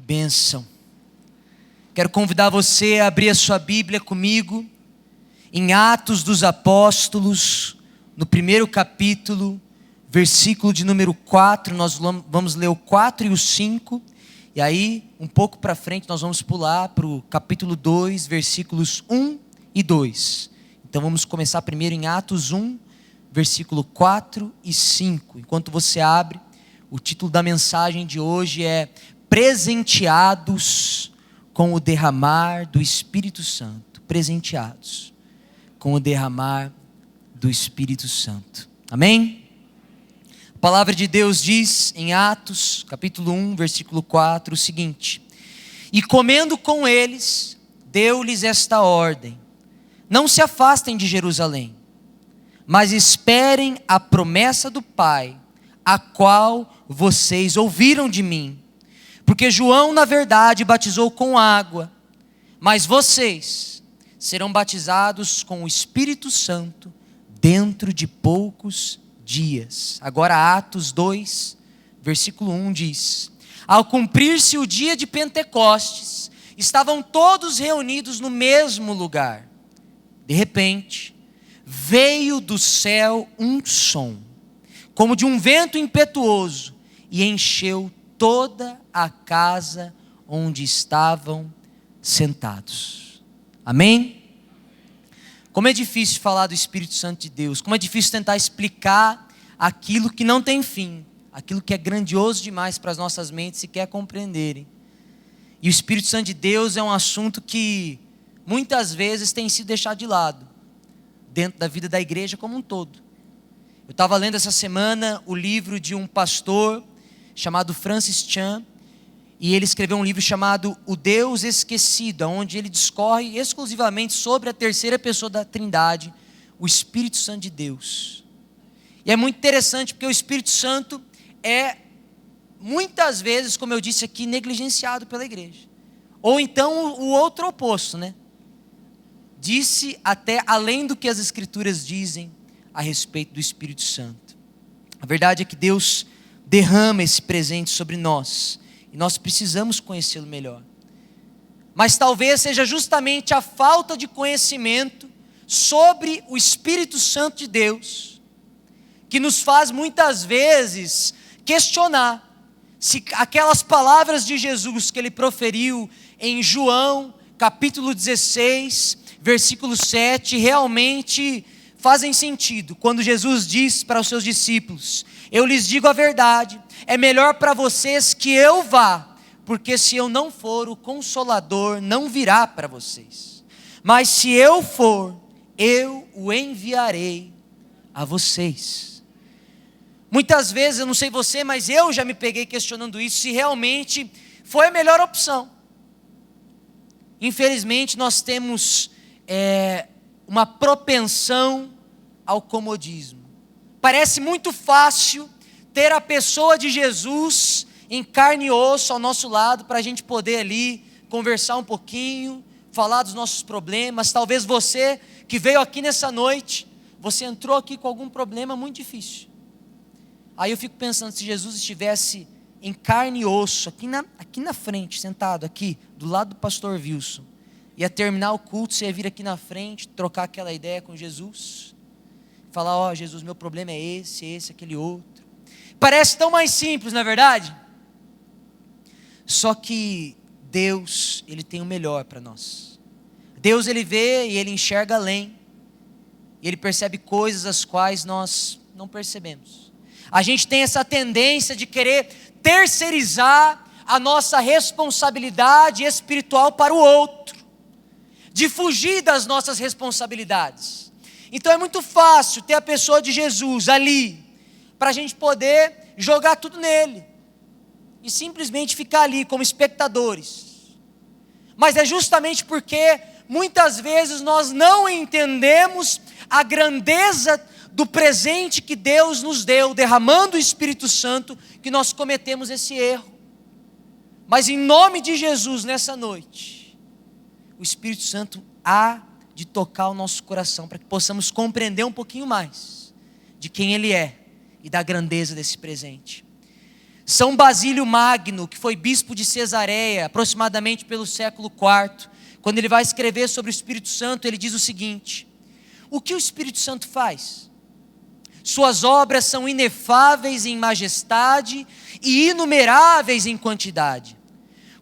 bênção. Quero convidar você a abrir a sua Bíblia comigo em Atos dos Apóstolos, no primeiro capítulo, versículo de número 4, nós vamos ler o 4 e o 5, e aí um pouco para frente nós vamos pular para o capítulo 2, versículos 1 e 2. Então vamos começar primeiro em Atos 1, versículo 4 e 5. Enquanto você abre, o título da mensagem de hoje é Presenteados com o derramar do Espírito Santo. Presenteados com o derramar do Espírito Santo. Amém? A palavra de Deus diz em Atos, capítulo 1, versículo 4, o seguinte: E comendo com eles, deu-lhes esta ordem: Não se afastem de Jerusalém, mas esperem a promessa do Pai, a qual vocês ouviram de mim. Porque João, na verdade, batizou com água, mas vocês serão batizados com o Espírito Santo dentro de poucos dias. Agora Atos 2, versículo 1 diz: Ao cumprir-se o dia de Pentecostes, estavam todos reunidos no mesmo lugar. De repente, veio do céu um som, como de um vento impetuoso, e encheu toda a casa onde estavam sentados. Amém? Como é difícil falar do Espírito Santo de Deus, como é difícil tentar explicar aquilo que não tem fim, aquilo que é grandioso demais para as nossas mentes sequer compreenderem. E o Espírito Santo de Deus é um assunto que muitas vezes tem sido deixado de lado, dentro da vida da igreja como um todo. Eu estava lendo essa semana o livro de um pastor chamado Francis Chan, e ele escreveu um livro chamado O Deus Esquecido, onde ele discorre exclusivamente sobre a terceira pessoa da Trindade, o Espírito Santo de Deus. E é muito interessante porque o Espírito Santo é, muitas vezes, como eu disse aqui, negligenciado pela igreja. Ou então o outro oposto, né? Disse até além do que as Escrituras dizem a respeito do Espírito Santo. A verdade é que Deus derrama esse presente sobre nós, e nós precisamos conhecê-lo melhor. Mas talvez seja justamente a falta de conhecimento sobre o Espírito Santo de Deus que nos faz muitas vezes questionar se aquelas palavras de Jesus que ele proferiu em João capítulo 16, versículo 7, realmente fazem sentido, quando Jesus diz para os seus discípulos: Eu lhes digo a verdade, é melhor para vocês que eu vá, porque se eu não for, o Consolador não virá para vocês. Mas se eu for, eu o enviarei a vocês. Muitas vezes, eu não sei você, mas eu já me peguei questionando isso, se realmente foi a melhor opção. Infelizmente, nós temos uma propensão ao comodismo. Parece muito fácil ter a pessoa de Jesus em carne e osso ao nosso lado, para a gente poder ali conversar um pouquinho, falar dos nossos problemas. Talvez você que veio aqui nessa noite, você entrou aqui com algum problema muito difícil. Aí eu fico pensando, se Jesus estivesse em carne e osso, aqui na frente, sentado aqui, do lado do pastor Wilson, ia terminar o culto, você ia vir aqui na frente, trocar aquela ideia com Jesus, falar: ó, Jesus, meu problema é esse, aquele outro. Parece tão mais simples, não é verdade? Só que Deus, Ele tem o melhor para nós. Deus, Ele vê e Ele enxerga além, e Ele percebe coisas as quais nós não percebemos. A gente tem essa tendência de querer terceirizar a nossa responsabilidade espiritual para o outro, de fugir das nossas responsabilidades. Então é muito fácil ter a pessoa de Jesus ali, para a gente poder jogar tudo nele, e simplesmente ficar ali como espectadores. Mas é justamente porque muitas vezes nós não entendemos a grandeza do presente que Deus nos deu, derramando o Espírito Santo, que nós cometemos esse erro. Mas em nome de Jesus, nessa noite, o Espírito Santo há de tocar o nosso coração, para que possamos compreender um pouquinho mais de quem Ele é e da grandeza desse presente. São Basílio Magno, que foi bispo de Cesareia, aproximadamente pelo século IV, quando ele vai escrever sobre o Espírito Santo, ele diz o seguinte: o que o Espírito Santo faz? Suas obras são inefáveis em majestade e inumeráveis em quantidade.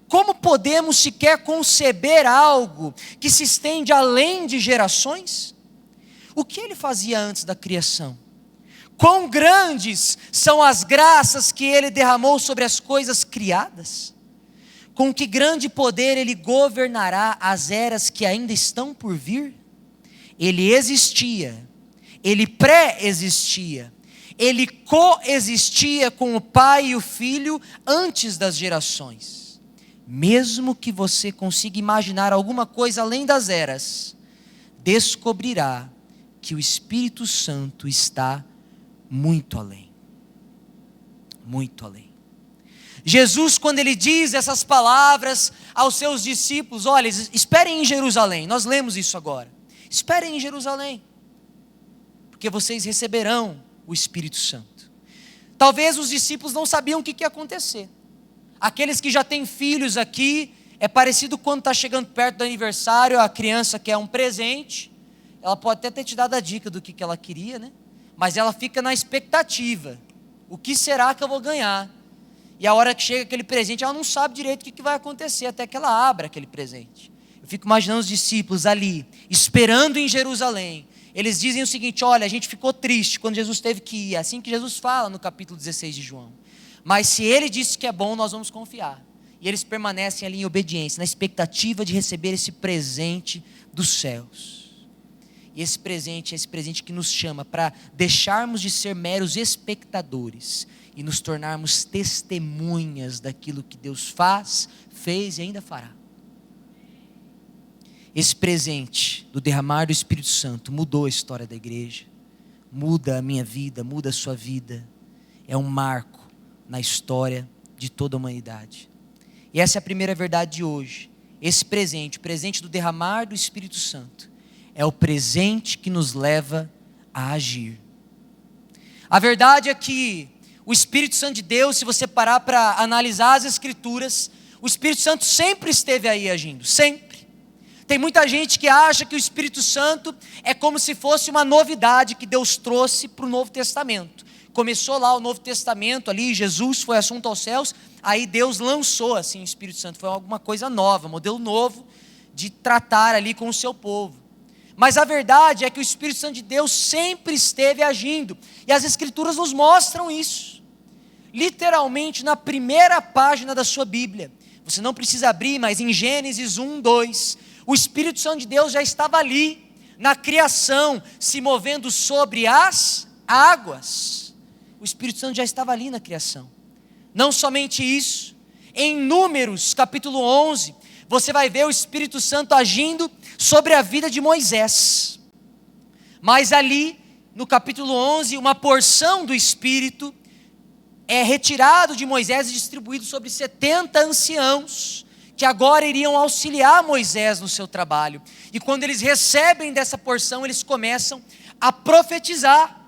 Como podemos sequer conceber algo que se estende além de gerações? O que ele fazia antes da criação? Quão grandes são as graças que ele derramou sobre as coisas criadas? Com que grande poder ele governará as eras que ainda estão por vir? Ele existia, ele pré-existia, ele coexistia com o Pai e o Filho antes das gerações. Mesmo que você consiga imaginar alguma coisa além das eras, descobrirá que o Espírito Santo está muito além. Muito além. Jesus, quando ele diz essas palavras aos seus discípulos, olha, esperem em Jerusalém, nós lemos isso agora. Esperem em Jerusalém, porque vocês receberão o Espírito Santo. Talvez os discípulos não sabiam o que ia acontecer. Aqueles que já têm filhos aqui, é parecido quando está chegando perto do aniversário, a criança quer um presente, ela pode até ter te dado a dica do que ela queria, né? Mas ela fica na expectativa, o que será que eu vou ganhar? E a hora que chega aquele presente, ela não sabe direito o que vai acontecer, até que ela abra aquele presente. Eu fico imaginando os discípulos ali, esperando em Jerusalém. Eles dizem o seguinte: olha, a gente ficou triste quando Jesus teve que ir, é assim que Jesus fala no capítulo 16 de João. Mas se ele disse que é bom, nós vamos confiar. E eles permanecem ali em obediência, na expectativa de receber esse presente dos céus. E esse presente é esse presente que nos chama para deixarmos de ser meros espectadores e nos tornarmos testemunhas daquilo que Deus faz, fez e ainda fará. Esse presente do derramar do Espírito Santo mudou a história da igreja, muda a minha vida, muda a sua vida. É um marco na história de toda a humanidade. E essa é a primeira verdade de hoje. Esse presente, o presente do derramar do Espírito Santo, é o presente que nos leva a agir. A verdade é que o Espírito Santo de Deus, se você parar para analisar as Escrituras, o Espírito Santo sempre esteve aí agindo, sempre. Tem muita gente que acha que o Espírito Santo é como se fosse uma novidade que Deus trouxe para o Novo Testamento. Começou lá o Novo Testamento, ali Jesus foi assunto aos céus, aí Deus lançou assim o Espírito Santo, foi alguma coisa nova, modelo novo de tratar ali com o seu povo. Mas a verdade é que o Espírito Santo de Deus sempre esteve agindo, e as Escrituras nos mostram isso, literalmente na primeira página da sua Bíblia. Você não precisa abrir, mas em Gênesis 1, 2, o Espírito Santo de Deus já estava ali, na criação, se movendo sobre as águas. O Espírito Santo já estava ali na criação. Não somente isso, em Números capítulo 11, você vai ver o Espírito Santo agindo sobre a vida de Moisés. Mas ali, no capítulo 11, uma porção do Espírito é retirado de Moisés e distribuído sobre 70 anciãos, que agora iriam auxiliar Moisés no seu trabalho. E quando eles recebem dessa porção, eles começam a profetizar.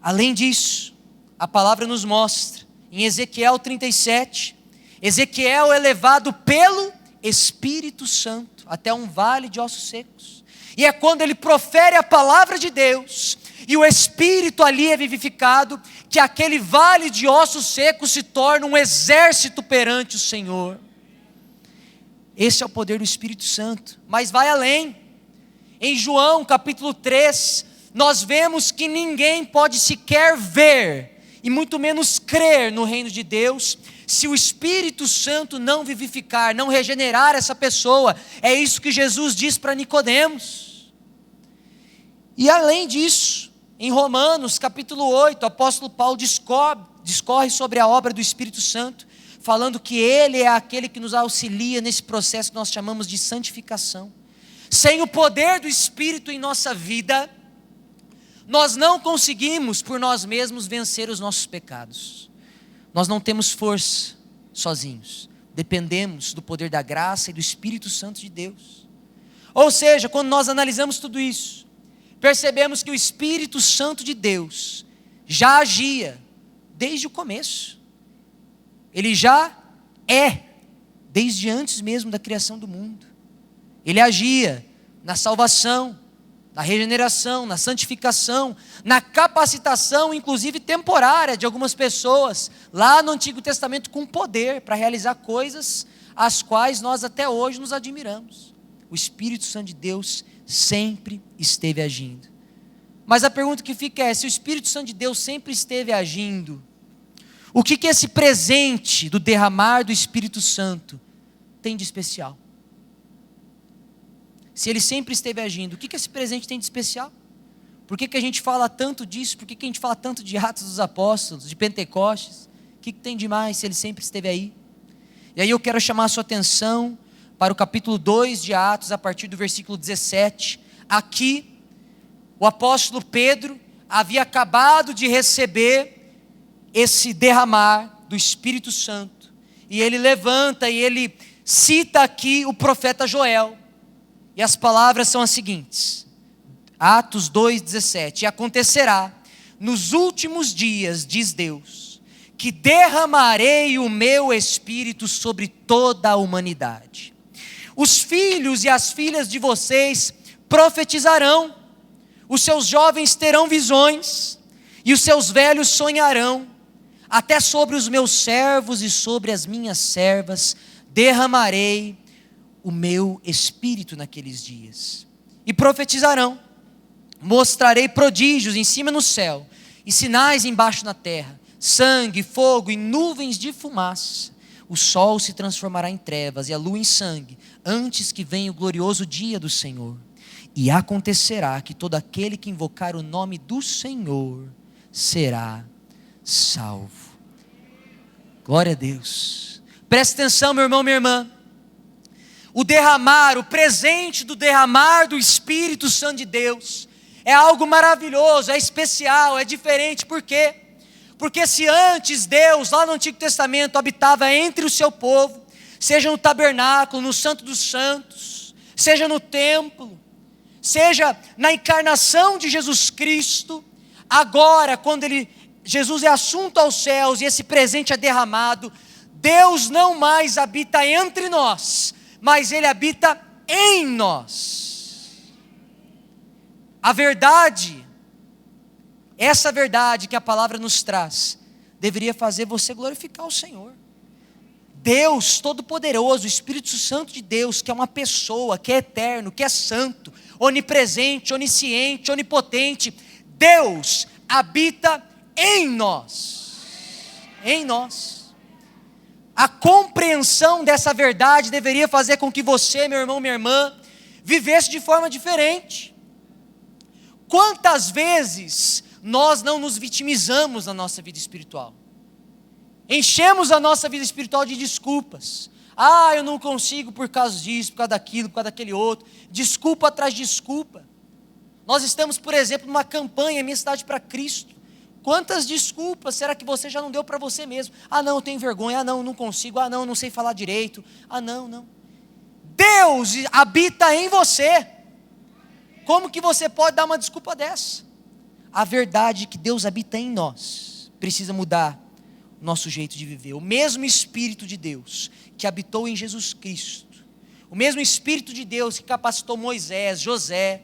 Além disso, a palavra nos mostra, em Ezequiel 37, Ezequiel é levado pelo Espírito Santo até um vale de ossos secos. E é quando ele profere a palavra de Deus, e o Espírito ali é vivificado, que aquele vale de ossos secos se torna um exército perante o Senhor. Esse é o poder do Espírito Santo. Mas vai além. Em João capítulo 3, nós vemos que ninguém pode sequer ver, e muito menos crer no reino de Deus, se o Espírito Santo não vivificar, não regenerar essa pessoa. É isso que Jesus diz para Nicodemos. E além disso, em Romanos capítulo 8, o apóstolo Paulo discorre sobre a obra do Espírito Santo, falando que ele é aquele que nos auxilia nesse processo que nós chamamos de santificação. Sem o poder do Espírito em nossa vida, nós não conseguimos por nós mesmos vencer os nossos pecados. Nós não temos força sozinhos. Dependemos do poder da graça e do Espírito Santo de Deus. Ou seja, quando nós analisamos tudo isso, percebemos que o Espírito Santo de Deus já agia desde o começo. Ele já é, desde antes mesmo da criação do mundo. Ele agia na salvação, na regeneração, na santificação, na capacitação, inclusive temporária, de algumas pessoas, lá no Antigo Testamento, com poder para realizar coisas as quais nós até hoje nos admiramos. O Espírito Santo de Deus sempre esteve agindo. Mas a pergunta que fica é, se o Espírito Santo de Deus sempre esteve agindo, o que esse presente do derramar do Espírito Santo tem de especial? Se ele sempre esteve agindo, o que esse presente tem de especial? Por que a gente fala tanto disso? Por que a gente fala tanto de Atos dos Apóstolos, de Pentecostes? O que tem de mais se ele sempre esteve aí? E aí eu quero chamar a sua atenção para o capítulo 2 de Atos, a partir do versículo 17. Aqui, o apóstolo Pedro havia acabado de receber esse derramar do Espírito Santo. E ele levanta e ele cita aqui o profeta Joel. E as palavras são as seguintes, Atos 2,17, e acontecerá nos últimos dias, diz Deus, que derramarei o meu Espírito sobre toda a humanidade. Os filhos e as filhas de vocês profetizarão, os seus jovens terão visões, e os seus velhos sonharão, até sobre os meus servos e sobre as minhas servas derramarei o meu Espírito naqueles dias, e profetizarão, mostrarei prodígios em cima no céu, e sinais embaixo na terra, sangue, fogo e nuvens de fumaça. O sol se transformará em trevas e a lua em sangue, antes que venha o glorioso dia do Senhor. E acontecerá que todo aquele que invocar o nome do Senhor será salvo. Glória a Deus. Preste atenção, meu irmão, minha irmã. O derramar, o presente do derramar do Espírito Santo de Deus é algo maravilhoso, é especial, é diferente. Por quê? Porque se antes Deus, lá no Antigo Testamento, habitava entre o seu povo, seja no tabernáculo, no Santo dos Santos, seja no templo, seja na encarnação de Jesus Cristo, agora, quando Jesus é assunto aos céus e esse presente é derramado, Deus não mais habita entre nós, mas Ele habita em nós. A verdade, essa verdade que a palavra nos traz, deveria fazer você glorificar o Senhor. Deus Todo-Poderoso, o Espírito Santo de Deus, que é uma pessoa, que é eterno, que é santo, onipresente, onisciente, onipotente, Deus habita em nós. Em nós. A compreensão dessa verdade deveria fazer com que você, meu irmão, minha irmã, vivesse de forma diferente. Quantas vezes nós não nos vitimizamos na nossa vida espiritual? Enchemos a nossa vida espiritual de desculpas. Eu não consigo por causa disso, por causa daquilo, por causa daquele outro. Desculpa atrás de desculpa. Nós estamos, por exemplo, numa campanha, Minha Cidade para Cristo. Quantas desculpas será que você já não deu para você mesmo? Não, eu tenho vergonha, não consigo, não sei falar direito, não. Deus habita em você. Como que você pode dar uma desculpa dessa? A verdade é que Deus habita em nós precisa mudar o nosso jeito de viver. O mesmo Espírito de Deus que habitou em Jesus Cristo, o mesmo Espírito de Deus que capacitou Moisés, José,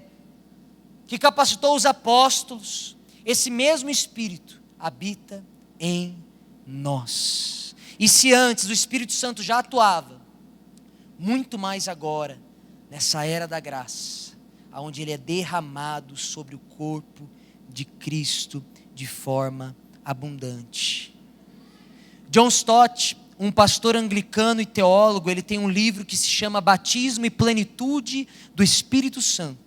que capacitou os apóstolos, esse mesmo Espírito habita em nós. E se antes o Espírito Santo já atuava, muito mais agora, nessa era da graça, onde Ele é derramado sobre o corpo de Cristo de forma abundante. John Stott, um pastor anglicano e teólogo, ele tem um livro que se chama Batismo e Plenitude do Espírito Santo.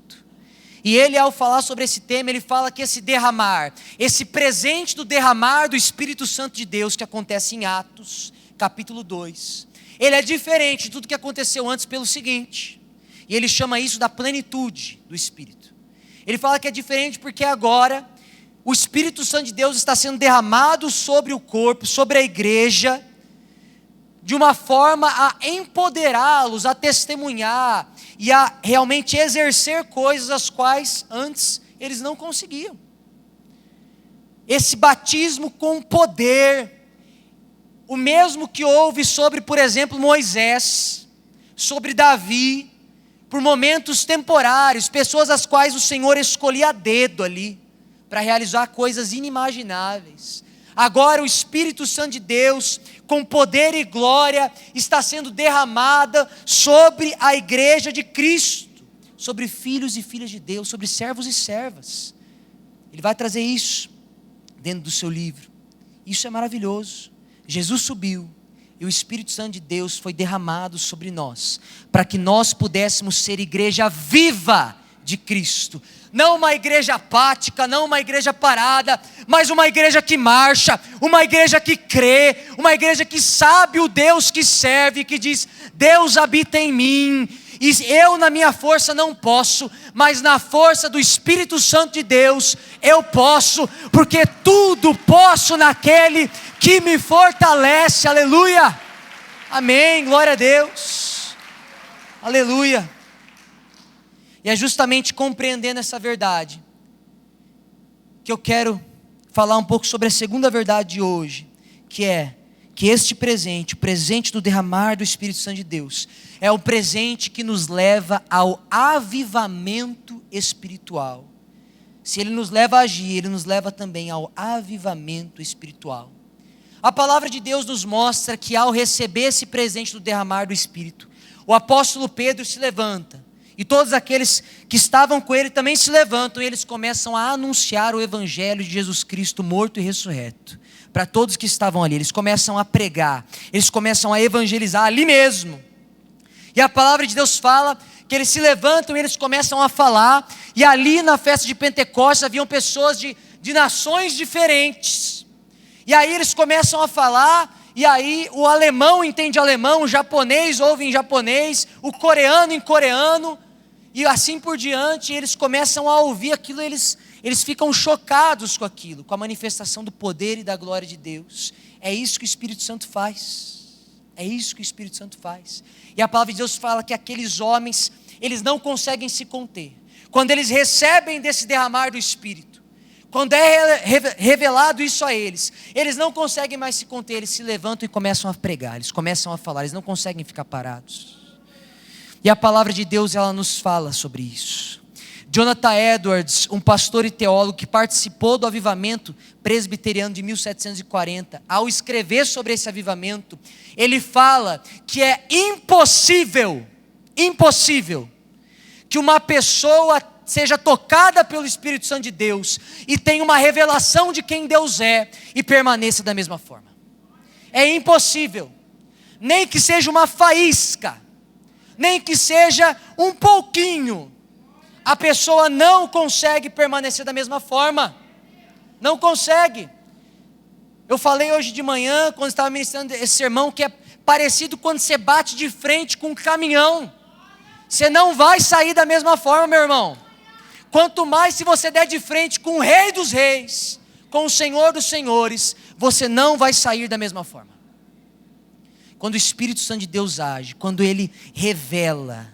E ele, ao falar sobre esse tema, ele fala que esse derramar, esse presente do derramar do Espírito Santo de Deus, que acontece em Atos, capítulo 2, ele é diferente de tudo que aconteceu antes pelo seguinte, e ele chama isso da plenitude do Espírito. Ele fala que é diferente porque agora o Espírito Santo de Deus está sendo derramado sobre o corpo, sobre a igreja, de uma forma a empoderá-los, a testemunhar e a realmente exercer coisas as quais antes eles não conseguiam. esse batismo com poder, o mesmo que houve sobre, por exemplo, Moisés, sobre Davi, por momentos temporários, pessoas as quais o Senhor escolhia a dedo ali, para realizar coisas inimagináveis. Agora o Espírito Santo de Deus, com poder e glória, está sendo derramada sobre a igreja de Cristo, sobre filhos e filhas de Deus, sobre servos e servas. Ele vai trazer isso dentro do seu livro. Isso é maravilhoso. Jesus subiu e o Espírito Santo de Deus foi derramado sobre nós, para que nós pudéssemos ser igreja viva de Cristo. Não uma igreja apática, não uma igreja parada, mas uma igreja que marcha, uma igreja que crê, uma igreja que sabe o Deus que serve, que diz: Deus habita em mim, e eu na minha força não posso, mas na força do Espírito Santo de Deus eu posso, porque tudo posso naquele que me fortalece. Aleluia, amém, glória a Deus, aleluia. E é justamente compreendendo essa verdade que eu quero falar um pouco sobre a segunda verdade de hoje, que é que este presente, o presente do derramar do Espírito Santo de Deus, é o presente que nos leva ao avivamento espiritual. Se ele nos leva a agir, ele nos leva também ao avivamento espiritual. A palavra de Deus nos mostra que ao receber esse presente do derramar do Espírito, o apóstolo Pedro se levanta, e todos aqueles que estavam com ele também se levantam, e eles começam a anunciar o evangelho de Jesus Cristo morto e ressurreto, para todos que estavam ali. Eles começam a pregar, eles começam a evangelizar ali mesmo, e a palavra de Deus fala que eles se levantam e eles começam a falar, e ali na festa de Pentecostes haviam pessoas de nações diferentes, e aí eles começam a falar, e aí o alemão entende alemão, o japonês ouve em japonês, o coreano em coreano, e assim por diante. Eles começam a ouvir aquilo, eles ficam chocados com aquilo, com a manifestação do poder e da glória de Deus. É isso que o Espírito Santo faz, é isso que o Espírito Santo faz. E a palavra de Deus fala que aqueles homens, eles não conseguem se conter, quando eles recebem desse derramar do Espírito, quando é revelado isso a eles, eles não conseguem mais se conter, eles se levantam e começam a pregar, eles começam a falar, eles não conseguem ficar parados. E a palavra de Deus, ela nos fala sobre isso. Jonathan Edwards, um pastor e teólogo que participou do avivamento presbiteriano de 1740, ao escrever sobre esse avivamento, ele fala que é impossível que uma pessoa seja tocada pelo Espírito Santo de Deus e tenha uma revelação de quem Deus é e permaneça da mesma forma. É impossível, nem que seja uma faísca, nem que seja um pouquinho, a pessoa não consegue permanecer da mesma forma, não consegue. Eu falei hoje de manhã, quando estava ministrando esse sermão, que é parecido quando você bate de frente com um caminhão, você não vai sair da mesma forma, meu irmão. Quanto mais se você der de frente com o Rei dos Reis, com o Senhor dos Senhores, você não vai sair da mesma forma. Quando o Espírito Santo de Deus age, quando Ele revela,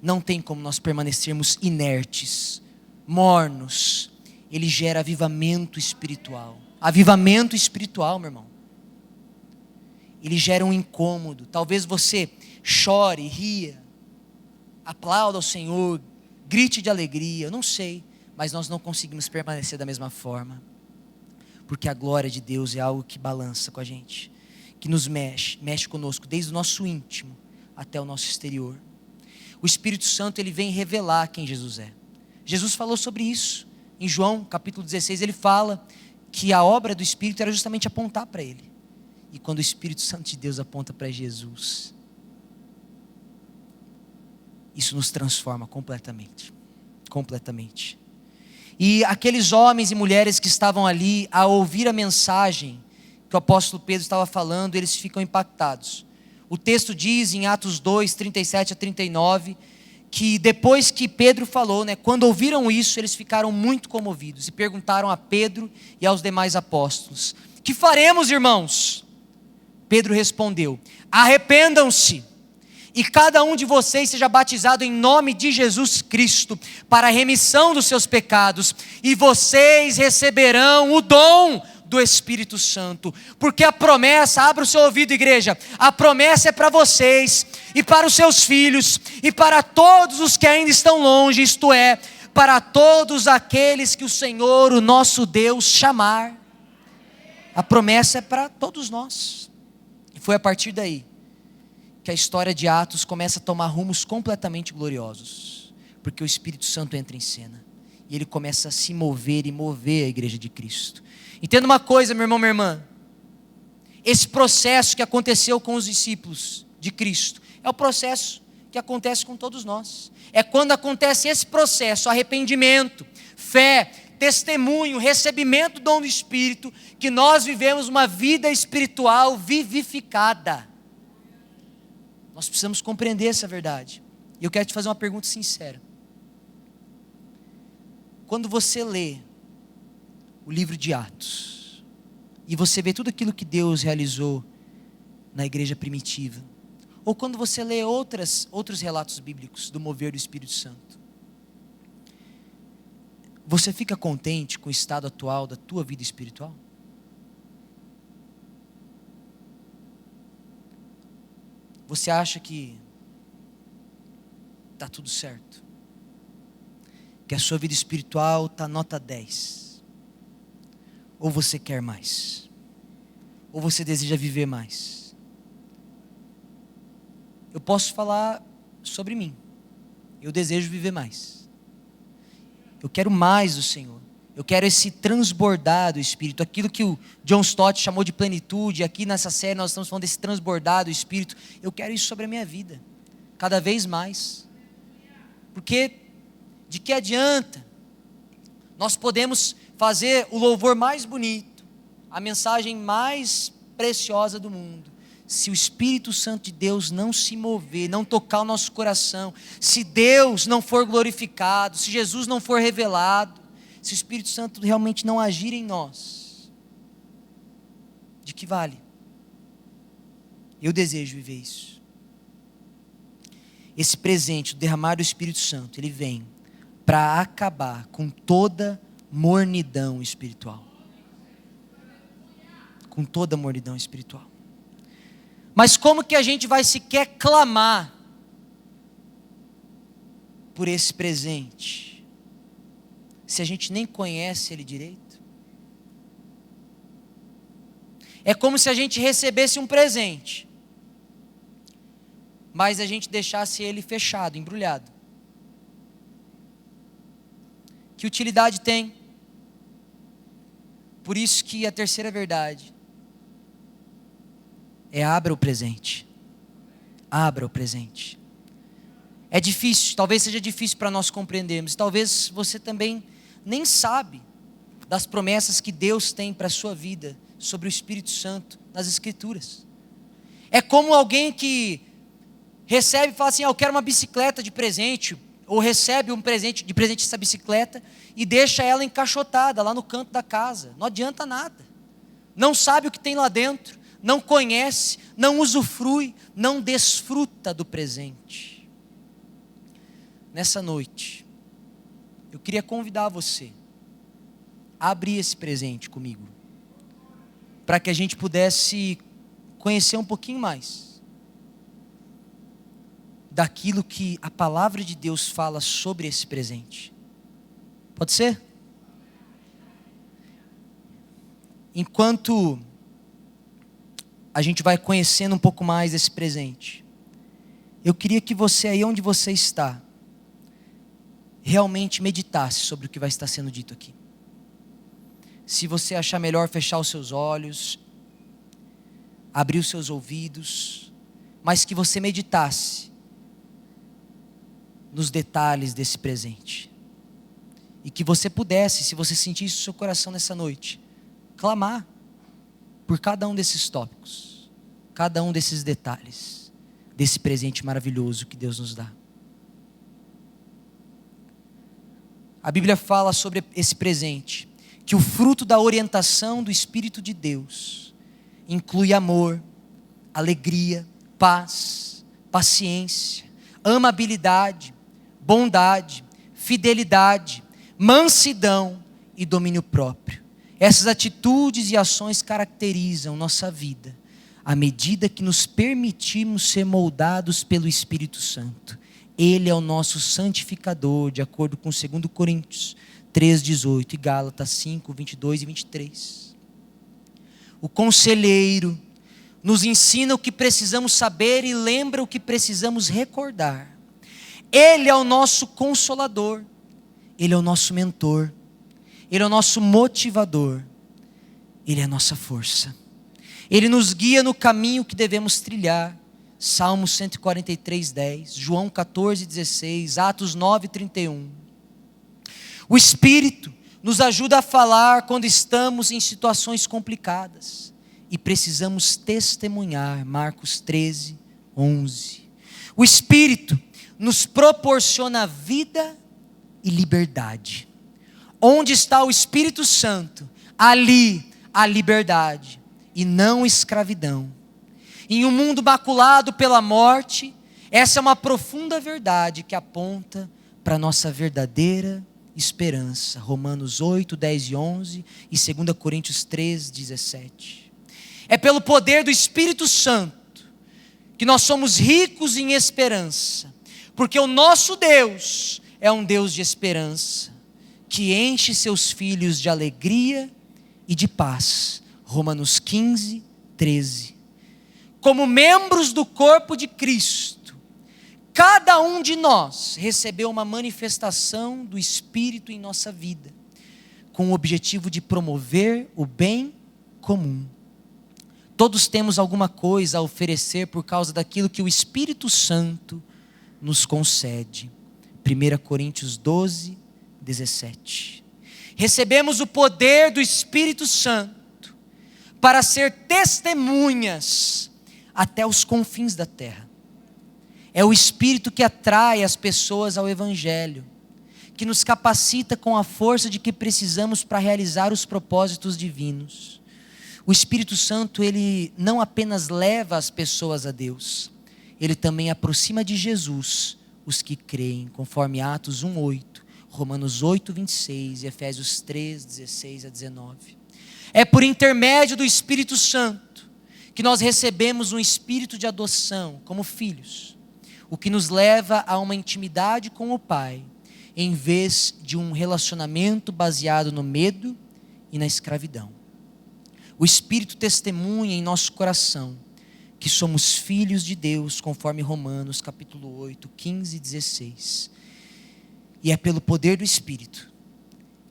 não tem como nós permanecermos inertes, mornos. Ele gera avivamento espiritual. Avivamento espiritual, meu irmão. Ele gera um incômodo. Talvez você chore, ria, aplauda ao Senhor, grite de alegria, eu não sei, mas nós não conseguimos permanecer da mesma forma, porque a glória de Deus é algo que balança com a gente, que nos mexe conosco, desde o nosso íntimo até o nosso exterior. O Espírito Santo, ele vem revelar quem Jesus é. Jesus falou sobre isso, em João capítulo 16, ele fala que a obra do Espírito era justamente apontar para Ele, e quando o Espírito Santo de Deus aponta para Jesus, isso nos transforma completamente. E aqueles homens e mulheres que estavam ali, ao ouvir a mensagem que o apóstolo Pedro estava falando, eles ficam impactados. O texto diz em Atos 2, 37 a 39, que depois que Pedro falou, quando ouviram isso, eles ficaram muito comovidos e perguntaram a Pedro e aos demais apóstolos: que faremos, irmãos? Pedro respondeu: arrependam-se e cada um de vocês seja batizado em nome de Jesus Cristo, para a remissão dos seus pecados, e vocês receberão o dom do Espírito Santo, porque a promessa, abra o seu ouvido, igreja, a promessa é para vocês, e para os seus filhos, e para todos os que ainda estão longe, isto é, para todos aqueles que o Senhor, o nosso Deus, chamar. A promessa é para todos nós, e foi a partir daí que a história de Atos começa a tomar rumos completamente gloriosos, porque o Espírito Santo entra em cena, e ele começa a se mover e mover a igreja de Cristo. Entenda uma coisa, meu irmão, minha irmã, esse processo que aconteceu com os discípulos de Cristo, é o processo que acontece com todos nós, é quando acontece esse processo, arrependimento, fé, testemunho, recebimento do dom do Espírito, que nós vivemos uma vida espiritual vivificada. Nós precisamos compreender essa verdade. E eu quero te fazer uma pergunta sincera. Quando você lê o livro de Atos, e você vê tudo aquilo que Deus realizou na igreja primitiva, ou quando você lê outros relatos bíblicos do mover do Espírito Santo, você fica contente com o estado atual da tua vida espiritual? Você acha que está tudo certo? Que a sua vida espiritual está nota 10? Ou você quer mais? Ou você deseja viver mais? Eu posso falar sobre mim. Eu desejo viver mais. Eu quero mais do Senhor. Eu quero esse transbordar do Espírito, aquilo que o John Stott chamou de plenitude. Aqui nessa série nós estamos falando desse transbordar do Espírito. Eu quero isso sobre a minha vida, cada vez mais. Porque de que adianta nós podemos fazer o louvor mais bonito, a mensagem mais preciosa do mundo, se o Espírito Santo de Deus não se mover, não tocar o nosso coração, se Deus não for glorificado, se Jesus não for revelado, se o Espírito Santo realmente não agir em nós, de que vale? Eu desejo viver isso. Esse presente, o derramar do Espírito Santo, ele vem para acabar com toda mornidão espiritual. Com toda mornidão espiritual. Mas como que a gente vai sequer clamar por esse presente, se a gente nem conhece ele direito? É como se a gente recebesse um presente, mas a gente deixasse ele fechado, embrulhado. Que utilidade tem? Por isso que a terceira verdade é: abra o presente. Abra o presente. É difícil, talvez seja difícil para nós compreendermos. Talvez você também nem sabe das promessas que Deus tem para a sua vida sobre o Espírito Santo nas Escrituras. É como alguém que recebe e fala assim: eu quero uma bicicleta de presente, ou recebe um presente de presente essa bicicleta e deixa ela encaixotada lá no canto da casa. Não adianta nada. Não sabe o que tem lá dentro, não conhece, não usufrui, não desfruta do presente. Nessa noite, eu queria convidar você a abrir esse presente comigo, para que a gente pudesse conhecer um pouquinho mais daquilo que a palavra de Deus fala sobre esse presente. Pode ser? Enquanto a gente vai conhecendo um pouco mais desse presente, eu queria que você, aí onde você está, realmente meditasse sobre o que vai estar sendo dito aqui. Se você achar melhor fechar os seus olhos, abrir os seus ouvidos, mas que você meditasse nos detalhes desse presente. E que você pudesse, se você sentisse o seu coração nessa noite, clamar por cada um desses tópicos, cada um desses detalhes, desse presente maravilhoso que Deus nos dá. A Bíblia fala sobre esse presente, que o fruto da orientação do Espírito de Deus inclui amor, alegria, paz, paciência, amabilidade, bondade, fidelidade, mansidão e domínio próprio. Essas atitudes e ações caracterizam nossa vida, à medida que nos permitimos ser moldados pelo Espírito Santo. Ele é o nosso santificador, de acordo com 2 Coríntios 3,18 e Gálatas 5, 22 e 23. O conselheiro nos ensina o que precisamos saber e lembra o que precisamos recordar. Ele é o nosso consolador, Ele é o nosso mentor, Ele é o nosso motivador, Ele é a nossa força. Ele nos guia no caminho que devemos trilhar. Salmo 143, 10, João 14, 16, Atos 9, 31. O Espírito nos ajuda a falar quando estamos em situações complicadas e precisamos testemunhar. Marcos 13, 11. O Espírito nos proporciona vida e liberdade. Onde está o Espírito Santo, ali há liberdade e não escravidão. Em um mundo maculado pela morte, essa é uma profunda verdade que aponta para a nossa verdadeira esperança. Romanos 8, 10 e 11 e 2 Coríntios 3, 17. É pelo poder do Espírito Santo que nós somos ricos em esperança, porque o nosso Deus é um Deus de esperança, que enche seus filhos de alegria e de paz. Romanos 15, 13. Como membros do corpo de Cristo, cada um de nós recebeu uma manifestação do Espírito em nossa vida, com o objetivo de promover o bem comum. Todos temos alguma coisa a oferecer por causa daquilo que o Espírito Santo nos concede. 1 Coríntios 12, 17. Recebemos o poder do Espírito Santo para ser testemunhas até os confins da terra. É o Espírito que atrai as pessoas ao Evangelho, que nos capacita com a força de que precisamos para realizar os propósitos divinos. O Espírito Santo, ele não apenas leva as pessoas a Deus, ele também aproxima de Jesus os que creem, conforme Atos 1:8, Romanos 8:26 e Efésios 3:16 a 19. É por intermédio do Espírito Santo que nós recebemos um espírito de adoção como filhos, o que nos leva a uma intimidade com o Pai, em vez de um relacionamento baseado no medo e na escravidão. O Espírito testemunha em nosso coração que somos filhos de Deus, conforme Romanos capítulo 8, 15 e 16. E é pelo poder do Espírito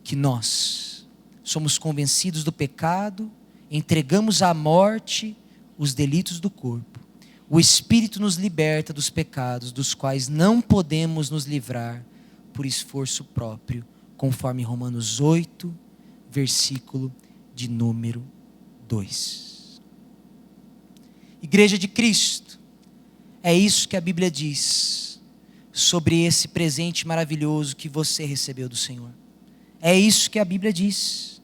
que nós somos convencidos do pecado, entregamos à morte os delitos do corpo. O Espírito nos liberta dos pecados, dos quais não podemos nos livrar por esforço próprio, conforme Romanos 8, versículo de número 2. Igreja de Cristo, é isso que a Bíblia diz sobre esse presente maravilhoso que você recebeu do Senhor. É isso que a Bíblia diz.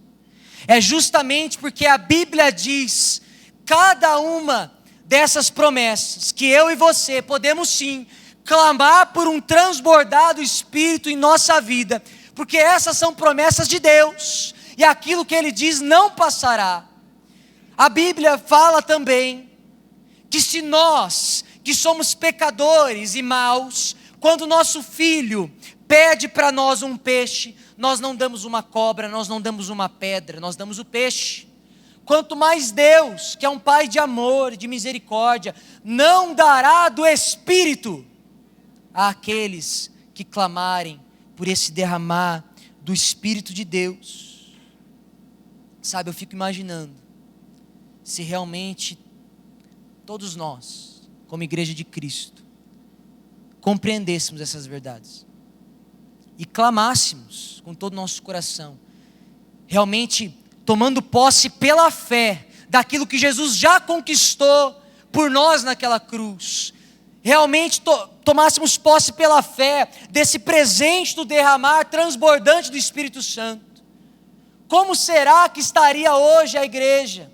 É justamente porque a Bíblia diz cada uma dessas promessas que eu e você podemos sim clamar por um transbordado Espírito em nossa vida, porque essas são promessas de Deus e aquilo que Ele diz não passará. A Bíblia fala também que se nós, que somos pecadores e maus, quando nosso filho pede para nós um peixe, nós não damos uma cobra, nós não damos uma pedra, nós damos o peixe. Quanto mais Deus, que é um Pai de amor, de misericórdia, não dará do Espírito àqueles que clamarem por esse derramar do Espírito de Deus. Sabe, eu fico imaginando, se realmente todos nós, como igreja de Cristo, compreendêssemos essas verdades e clamássemos com todo o nosso coração, realmente tomando posse pela fé daquilo que Jesus já conquistou por nós naquela cruz, realmente tomássemos posse pela fé desse presente do derramar transbordante do Espírito Santo, como será que estaria hoje a igreja?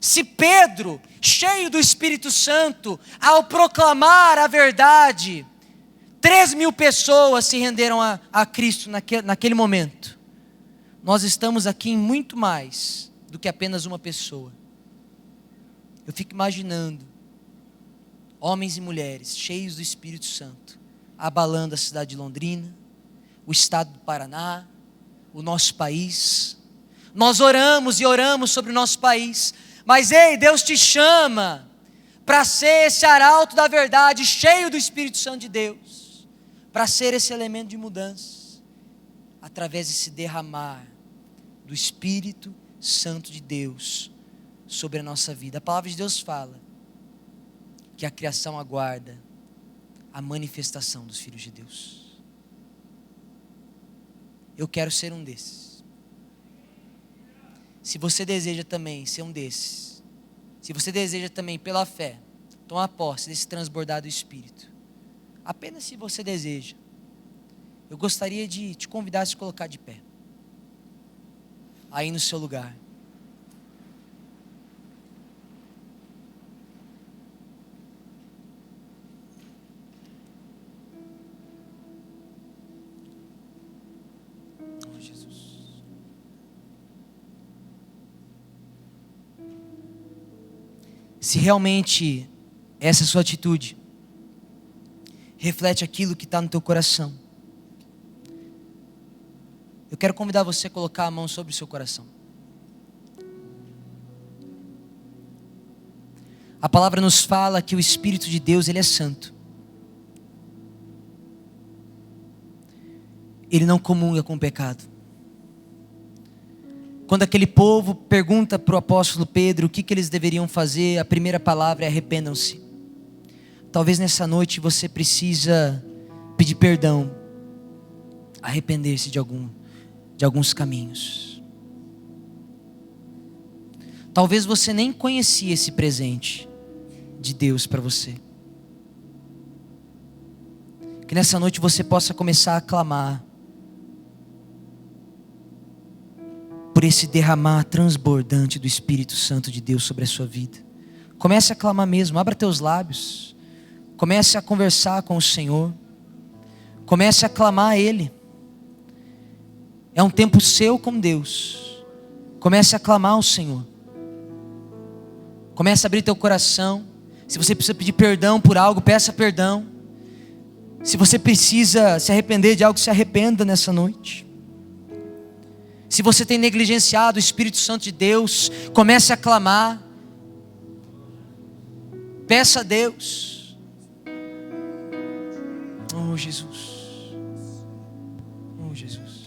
Se Pedro, cheio do Espírito Santo, ao proclamar a verdade, 3.000 pessoas se renderam a Cristo naquele momento. Nós estamos aqui em muito mais do que apenas uma pessoa. Eu fico imaginando homens e mulheres cheios do Espírito Santo, abalando a cidade de Londrina, o estado do Paraná, o nosso país. Nós oramos e oramos sobre o nosso país, mas ei, Deus te chama para ser esse arauto da verdade, cheio do Espírito Santo de Deus, para ser esse elemento de mudança, através desse derramar do Espírito Santo de Deus sobre a nossa vida. A palavra de Deus fala que a criação aguarda a manifestação dos filhos de Deus. Eu quero ser um desses. Se você deseja também ser um desses, se você deseja também pela fé tomar posse desse transbordar do Espírito, apenas se você deseja, eu gostaria de te convidar a se colocar de pé, aí no seu lugar. Oh, Jesus. Se realmente essa sua atitude reflete aquilo que está no teu coração, eu quero convidar você a colocar a mão sobre o seu coração. A palavra nos fala que o Espírito de Deus, Ele é santo. Ele não comunga com o pecado. Quando aquele povo pergunta para o apóstolo Pedro o que eles deveriam fazer, a primeira palavra é arrependam-se. Talvez nessa noite você precisa pedir perdão, arrepender-se de alguns caminhos. Talvez você nem conhecia esse presente de Deus para você. Que nessa noite você possa começar a clamar por esse derramar transbordante do Espírito Santo de Deus sobre a sua vida. Comece a clamar mesmo, abra teus lábios. Comece a conversar com o Senhor. Comece a clamar a Ele. É um tempo seu com Deus. Comece a clamar ao Senhor. Comece a abrir teu coração. Se você precisa pedir perdão por algo, peça perdão. Se você precisa se arrepender de algo, se arrependa nessa noite. Se você tem negligenciado o Espírito Santo de Deus, comece a clamar. Peça a Deus. Oh Jesus. Oh Jesus.